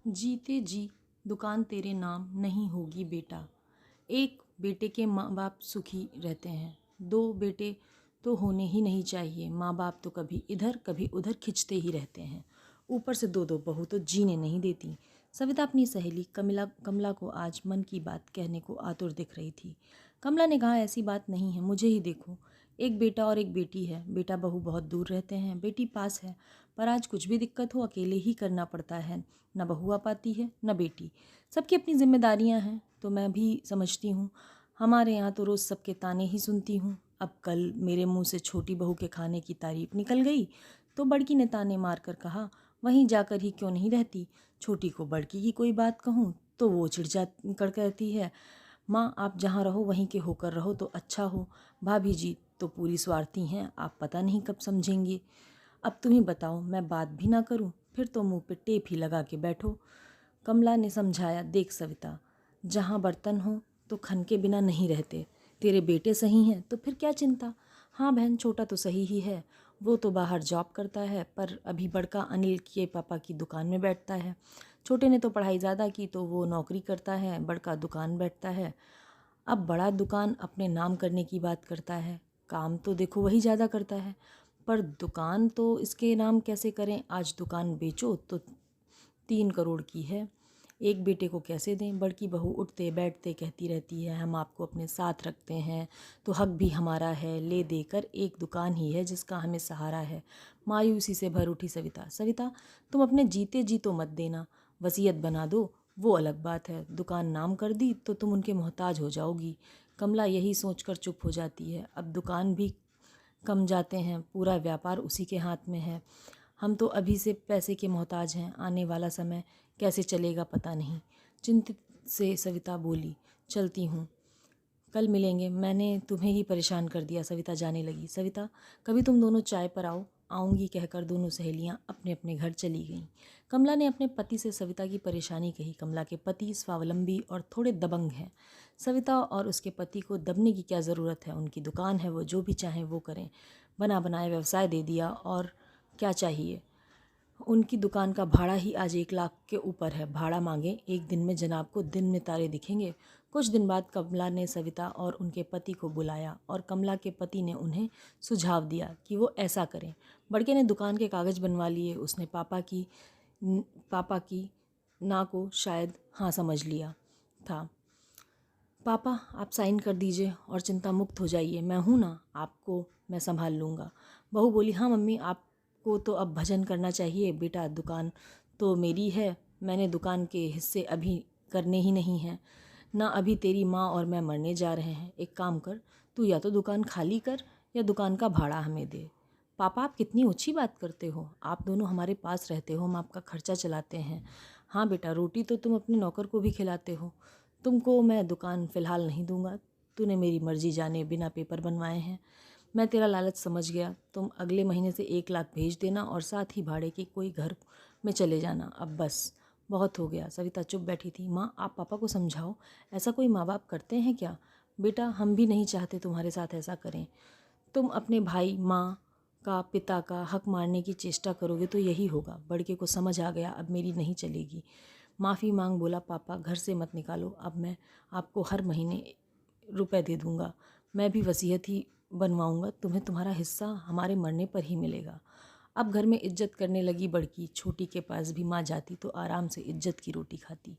जीते जी दुकान तेरे नाम नहीं होगी बेटा। एक बेटे के माँ बाप सुखी रहते हैं, दो बेटे तो होने ही नहीं चाहिए। माँ बाप तो कभी इधर कभी उधर खिंचते ही रहते हैं, ऊपर से दो दो बहू तो जीने नहीं देती। सविता अपनी सहेली कमला को आज मन की बात कहने को आतुर दिख रही थी। कमला ने कहा, ऐसी बात नहीं है, मुझे ही देखो, एक बेटा और एक बेटी है। बेटा बहू बहुत दूर रहते हैं, बेटी पास है, पर आज कुछ भी दिक्कत हो अकेले ही करना पड़ता है। न बहू आ पाती है न बेटी, सबकी अपनी जिम्मेदारियां हैं। तो मैं भी समझती हूँ, हमारे यहाँ तो रोज़ सबके ताने ही सुनती हूँ। अब कल मेरे मुंह से छोटी बहू के खाने की तारीफ निकल गई तो बड़की ने ताने मार कर कहा, वहीं जाकर ही क्यों नहीं रहती। छोटी को बड़की की कोई बात कहूँ तो वो चिढ़ कर कहती है, माँ आप जहाँ रहो वहीं के होकर रहो तो अच्छा हो। भाभी जी तो पूरी स्वार्थी हैं, आप पता नहीं कब समझेंगे। अब तुम ही बताओ, मैं बात भी ना करूं, फिर तो मुंह पे टेप ही लगा के बैठो। कमला ने समझाया, देख सविता, जहाँ बर्तन हो तो खन के बिना नहीं रहते। तेरे बेटे सही हैं तो फिर क्या चिंता। हाँ बहन, छोटा तो सही ही है, वो तो बाहर जॉब करता है, पर अभी बड़का अनिल के पापा की दुकान में बैठता है। छोटे ने तो पढ़ाई ज़्यादा की तो वो नौकरी करता है, बड़का दुकान बैठता है। अब बड़ा दुकान अपने नाम करने की बात करता है, काम तो देखो वही ज़्यादा करता है, पर दुकान तो इसके नाम कैसे करें। आज दुकान बेचो तो 3 करोड़ की है, एक बेटे को कैसे दें। बड़की बहू उठते बैठते कहती रहती है, हम आपको अपने साथ रखते हैं तो हक भी हमारा है, ले देकर एक दुकान ही है जिसका हमें सहारा है। मायूसी से भर उठी सविता, सविता तुम अपने जीते जी तो मत देना, वसीयत बना दो, वो अलग बात है। दुकान नाम कर दी तो तुम उनके मोहताज हो जाओगी। कमला यही सोचकर चुप हो जाती है। अब दुकान भी कम जाते हैं, पूरा व्यापार उसी के हाथ में है। हम तो अभी से पैसे के मोहताज हैं, आने वाला समय कैसे चलेगा पता नहीं। चिंतित से सविता बोली, चलती हूँ, कल मिलेंगे, मैंने तुम्हें ही परेशान कर दिया। सविता जाने लगी। सविता कभी तुम दोनों चाय पर आओ। आऊँगी कहकर दोनों सहेलियाँ अपने अपने घर चली गईं। कमला ने अपने पति से सविता की परेशानी कही। कमला के पति स्वावलंबी और थोड़े दबंग हैं। सविता और उसके पति को दबने की क्या ज़रूरत है, उनकी दुकान है, वो जो भी चाहें वो करें। बना बनाए व्यवसाय दे दिया और क्या चाहिए। उनकी दुकान का भाड़ा ही आज 1 लाख के ऊपर है। भाड़ा मांगे, एक दिन में जनाब को दिन में तारे दिखेंगे। कुछ दिन बाद कमला ने सविता और उनके पति को बुलाया और कमला के पति ने उन्हें सुझाव दिया कि वो ऐसा करें। बड़के ने दुकान के कागज़ बनवा लिए। उसने पापा की ना को शायद हाँ समझ लिया था। पापा आप साइन कर दीजिए और चिंता मुक्त हो जाइए, मैं हूँ ना, आपको मैं संभाल लूँगा। बहू बोली, हाँ मम्मी, आपको तो अब भजन करना चाहिए। बेटा दुकान तो मेरी है, मैंने दुकान के हिस्से अभी करने ही नहीं हैं ना। अभी तेरी माँ और मैं मरने जा रहे हैं। एक काम कर, तू या तो दुकान खाली कर या दुकान का भाड़ा हमें दे। पापा आप कितनी ऊँची बात करते हो, आप दोनों हमारे पास रहते हो, हम आपका खर्चा चलाते हैं। हाँ बेटा, रोटी तो तुम अपने नौकर को भी खिलाते हो। तुमको मैं दुकान फ़िलहाल नहीं दूंगा, तूने मेरी मर्ज़ी जाने बिना पेपर बनवाए हैं। मैं तेरा लालच समझ गया, तुम अगले महीने से 1 लाख भेज देना और साथ ही भाड़े के कोई घर में चले जाना। अब बस बहुत हो गया। सविता चुप बैठी थी। माँ आप पापा को समझाओ, ऐसा कोई माँ बाप करते हैं क्या। बेटा हम भी नहीं चाहते तुम्हारे साथ ऐसा करें। तुम अपने भाई माँ का पिता का हक मारने की चेष्टा करोगे तो यही होगा। बड़के को समझ आ गया, अब मेरी नहीं चलेगी। माफ़ी मांग बोला, पापा घर से मत निकालो, अब मैं आपको हर महीने रुपए दे दूँगा। मैं भी वसीयत ही बनवाऊँगा, तुम्हें तुम्हारा हिस्सा हमारे मरने पर ही मिलेगा। अब घर में इज्जत करने लगी बड़की। छोटी के पास भी माँ जाती तो आराम से इज्जत की रोटी खाती।